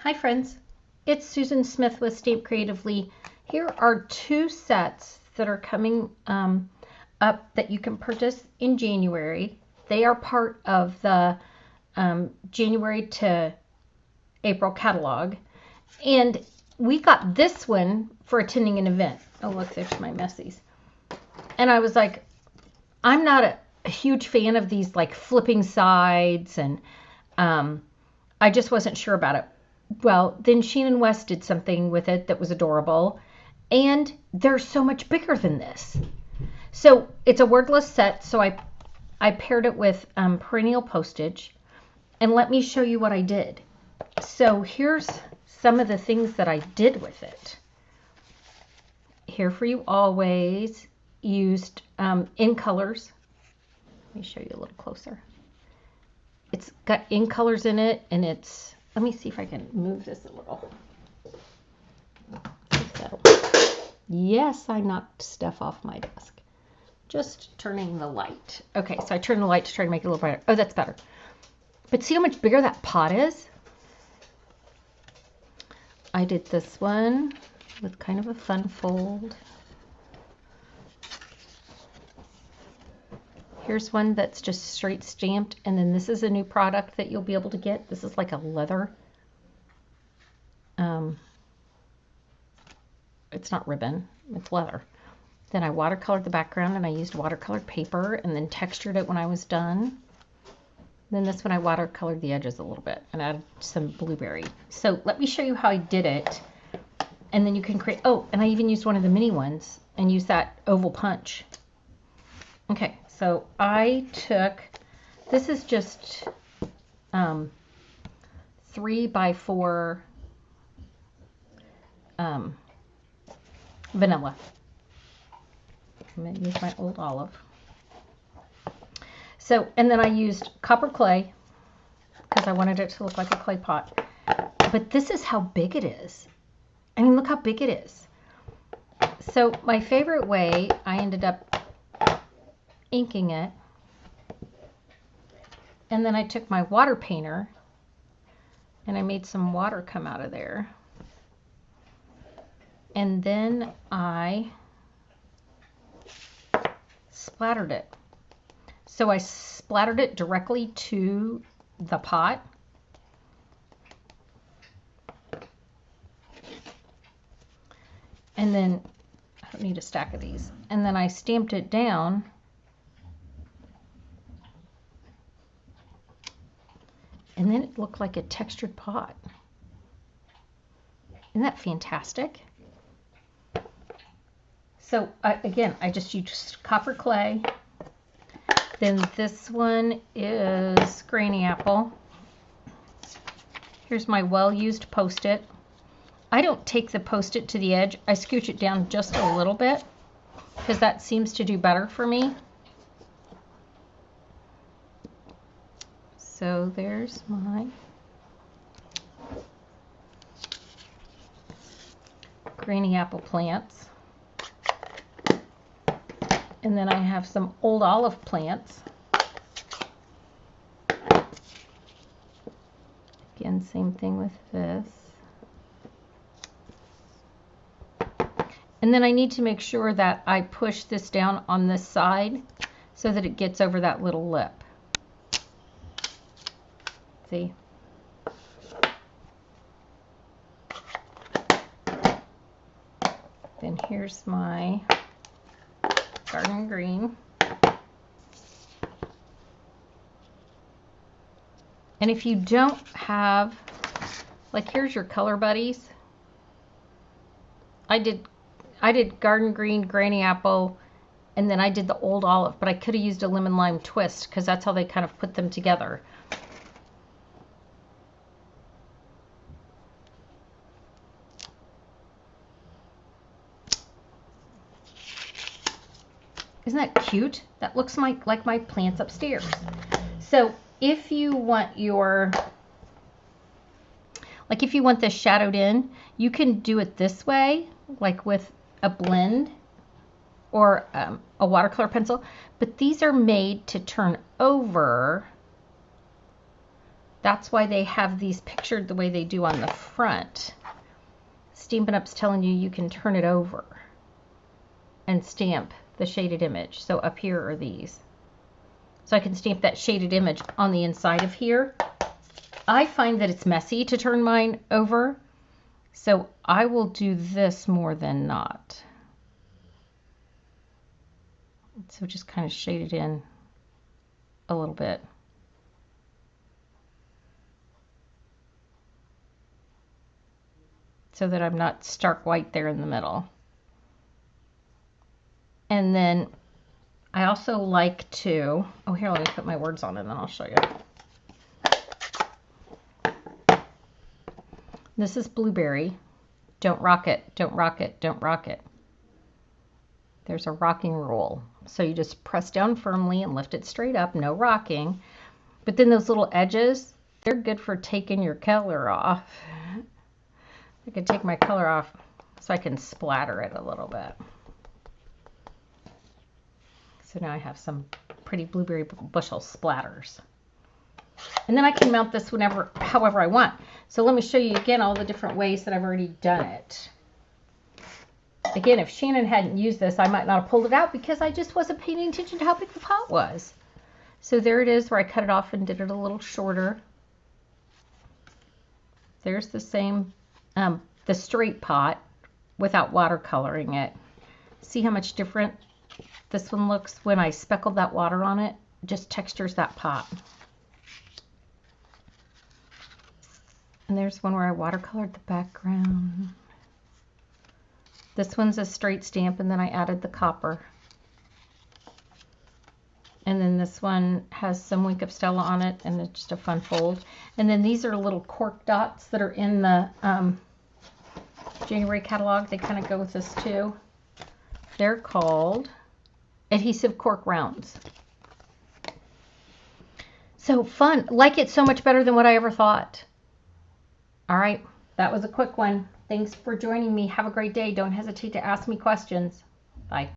Hi friends, it's Susan Smith with StampCreatively. Here are two sets that are coming up that you can purchase in January. They are part of the January to April catalog. And we got this one for attending an event. Oh look, there's my messies. And I was like, I'm not a huge fan of these like flipping sides, and I just wasn't sure about it. Well, then Shannon West did something with it that was adorable, and they're so much bigger than this. So it's a wordless set, so I paired it with perennial postage, and let me show you what I did. So here's some of the things that I did with it. Here for You Always used in colors. Let me show you a little closer. It's got in colors in it, and it's, let me see if I can move this a little. So, yes, I knocked stuff off my desk. Just turning the light. Okay, so I turned the light to try to make it a little brighter. Oh, that's better. But see how much bigger that pot is? I did this one with kind of a fun fold. Here's one that's just straight stamped, and then this is a new product that you'll be able to get. This is like a leather. It's not ribbon, it's leather. Then I watercolored the background, and I used watercolored paper and then textured it when I was done. Then this one I watercolored the edges a little bit and added some blueberry. So let me show you how I did it, and then you can create, oh, and I even used one of the mini ones and used that oval punch. Okay, so I took, this is just 3x4 vanilla. I'm going to use my old olive. So, and then I used copper clay because I wanted it to look like a clay pot. But this is how big it is. I mean, look how big it is. So my favorite way, I ended up inking it. And then I took my water painter and I made some water come out of there. And then I splattered it. So I splattered it directly to the pot. And then, I don't need a stack of these. And then I stamped it down. And then it looked like a textured pot. Isn't that fantastic? So again, I just used copper clay. Then this one is Granny Apple. Here's my well-used Post-it. I don't take the Post-it to the edge. I scooch it down just a little bit because that seems to do better for me. So there's my Granny Apple plants. And then I have some old olive plants. Again, same thing with this. And then I need to make sure that I push this down on this side so that it gets over that little lip. See? Then here's my garden green. And if you don't have, like, here's your color buddies. I did garden green, Granny Apple, and then I did the old olive, but I could have used a lemon lime twist because that's how they kind of put them together. Isn't that cute? That looks like my plants upstairs. So if you want your, like if you want this shadowed in, you can do it this way, like with a blend or a watercolor pencil. But these are made to turn over That's why they have these pictured the way they do on the front. Stampin' Up's telling you you can turn it over and stamp the shaded image. So up here are these. So I can stamp that shaded image on the inside of here. I find that it's messy to turn mine over, so I will do this more than not. So just kind of shade it in a little bit. So that I'm not stark white there in the middle. And then I also like to, oh here, let me put my words on and then I'll show you. This is blueberry. Don't rock it, don't rock it, don't rock it. There's a rocking rule. So you just press down firmly and lift it straight up, no rocking. But then those little edges, they're good for taking your color off. I can take my color off so I can splatter it a little bit. So now I have some pretty blueberry bushel splatters. And then I can mount this however I want. So let me show you again all the different ways that I've already done it. Again, if Shannon hadn't used this, I might not have pulled it out because I just wasn't paying attention to how big the pot was. So there it is where I cut it off and did it a little shorter. There's the same, the straight pot without watercoloring it. See how much different this one looks when I speckled that water on it? It just textures that pot. And there's one where I watercolored the background. This one's a straight stamp and then I added the copper. And then this one has some Wink of Stella on it and it's just a fun fold. And then these are little cork dots that are in the January catalog. They kind of go with this too. They're called adhesive cork rounds. So fun. Like it so much better than what I ever thought. All right. That was a quick one. Thanks for joining me. Have a great day. Don't hesitate to ask me questions. Bye.